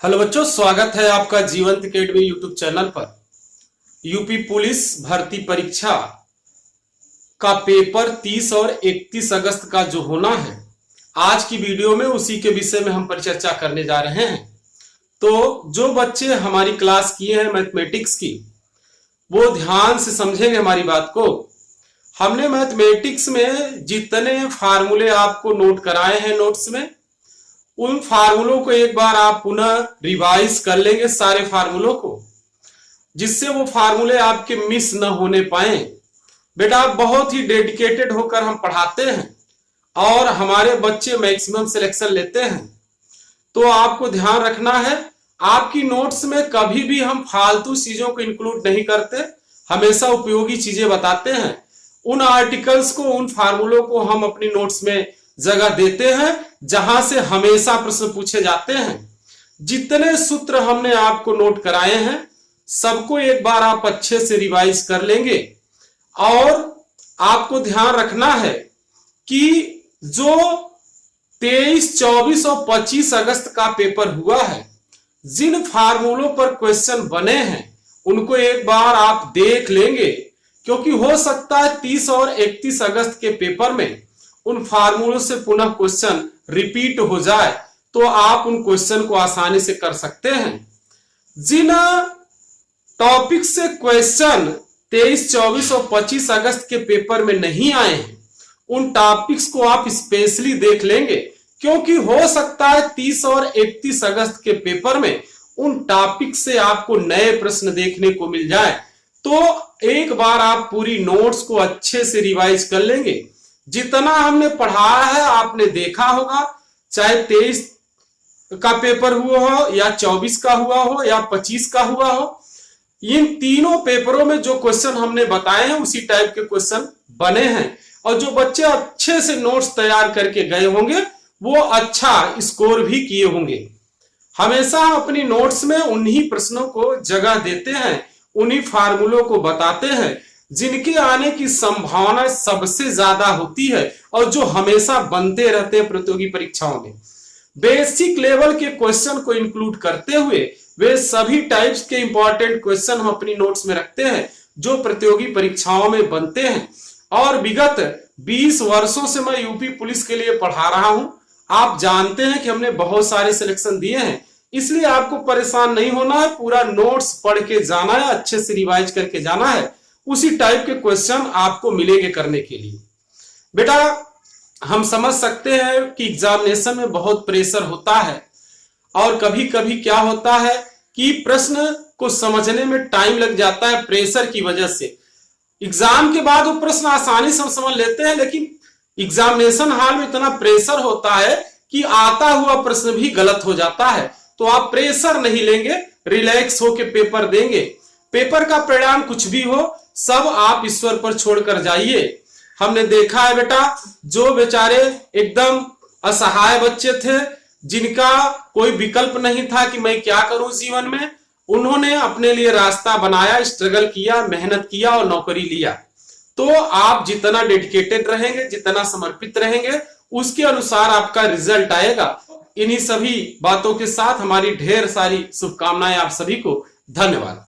Hello बच्चों, स्वागत है आपका जीवंत अकेडमी यूट्यूब चैनल पर। यूपी पुलिस भर्ती परीक्षा का पेपर 30 और 31 अगस्त का जो होना है, आज की वीडियो में उसी के विषय में हम परिचर्चा करने जा रहे हैं। तो जो बच्चे हमारी क्लास किए हैं मैथमेटिक्स की, वो ध्यान से समझेंगे हमारी बात को। हमने मैथमेटिक्स में जितने फार्मूले आपको नोट कराए हैं नोट्स में, उन फार्मूलों को एक बार आप पुनः रिवाइज कर लेंगे, सारे फार्मूलों को, जिससे वो फार्मूले आपके मिस न होने पाए। बेटा, बहुत ही डेडिकेटेड होकर हम पढ़ाते हैं और हमारे बच्चे मैक्सिमम सिलेक्शन लेते हैं। तो आपको ध्यान रखना है, आपकी नोट्स में कभी भी हम फालतू चीजों को इंक्लूड नहीं करते, हमेशा उपयोगी चीजें बताते हैं। उन आर्टिकल्स को, उन फार्मूलों को हम अपनी नोट्स में जगह देते हैं जहां से हमेशा प्रश्न पूछे जाते हैं। जितने सूत्र हमने आपको नोट कराए हैं, सबको एक बार आप अच्छे से रिवाइज कर लेंगे। और आपको ध्यान रखना है कि जो 23, 24 और 25 अगस्त का पेपर हुआ है, जिन फार्मूलों पर क्वेश्चन बने हैं उनको एक बार आप देख लेंगे, क्योंकि हो सकता है 30 और 31 अगस्त के पेपर में उन फार्मूलों से पुनः क्वेश्चन रिपीट हो जाए, तो आप उन क्वेश्चन को आसानी से कर सकते हैं। जिन टॉपिक से क्वेश्चन 23, 24 और 25 अगस्त के पेपर में नहीं आए हैं, उन टॉपिक्स को आप स्पेशली देख लेंगे, क्योंकि हो सकता है 30 और 31 अगस्त के पेपर में उन टॉपिक से आपको नए प्रश्न देखने को मिल जाए। तो एक बार आप पूरी नोट्स को अच्छे से रिवाइज कर लेंगे। जितना हमने पढ़ाया है आपने देखा होगा, चाहे 23 का पेपर हुआ हो या 24 का हुआ हो या 25 का हुआ हो, इन तीनों पेपरों में जो क्वेश्चन हमने बताए हैं उसी टाइप के क्वेश्चन बने हैं। और जो बच्चे अच्छे से नोट्स तैयार करके गए होंगे वो अच्छा स्कोर भी किए होंगे। हमेशा हम अपनी नोट्स में उन्हीं प्रश्नों को जगह देते हैं, उन्हीं फार्मूलों को बताते हैं जिनके आने की संभावना सबसे ज्यादा होती है और जो हमेशा बनते रहते हैं प्रतियोगी परीक्षाओं में। बेसिक लेवल के क्वेश्चन को इंक्लूड करते हुए वे सभी टाइप्स के इंपॉर्टेंट क्वेश्चन हम अपनी नोट्स में रखते हैं जो प्रतियोगी परीक्षाओं में बनते हैं। और विगत 20 वर्षों से मैं यूपी पुलिस के लिए पढ़ा रहा हूं। आप जानते हैं कि हमने बहुत सारे सिलेक्शन दिए हैं, इसलिए आपको परेशान नहीं होना है। पूरा नोट्स पढ़ के जाना है, अच्छे से रिवाइज करके जाना है, उसी टाइप के क्वेश्चन आपको मिलेंगे करने के लिए। बेटा, हम समझ सकते हैं कि एग्जामिनेशन में बहुत प्रेशर होता है और कभी कभी क्या होता है कि प्रश्न को समझने में टाइम लग जाता है प्रेशर की वजह से। एग्जाम के बाद वो प्रश्न आसानी से हम समझ लेते हैं, लेकिन एग्जामिनेशन हॉल में इतना प्रेशर होता है कि आता हुआ प्रश्न भी गलत हो जाता है। तो आप प्रेशर नहीं लेंगे, रिलैक्स होके पेपर देंगे। पेपर का परिणाम कुछ भी हो, सब आप ईश्वर पर छोड़कर जाइए। हमने देखा है बेटा, जो बेचारे एकदम असहाय बच्चे थे, जिनका कोई विकल्प नहीं था कि मैं क्या करूं जीवन में, उन्होंने अपने लिए रास्ता बनाया, स्ट्रगल किया, मेहनत किया और नौकरी लिया। तो आप जितना डेडिकेटेड रहेंगे, जितना समर्पित रहेंगे, उसके अनुसार आपका रिजल्ट आएगा। इन्हीं सभी बातों के साथ हमारी ढेर सारी शुभकामनाएं आप सभी को। धन्यवाद।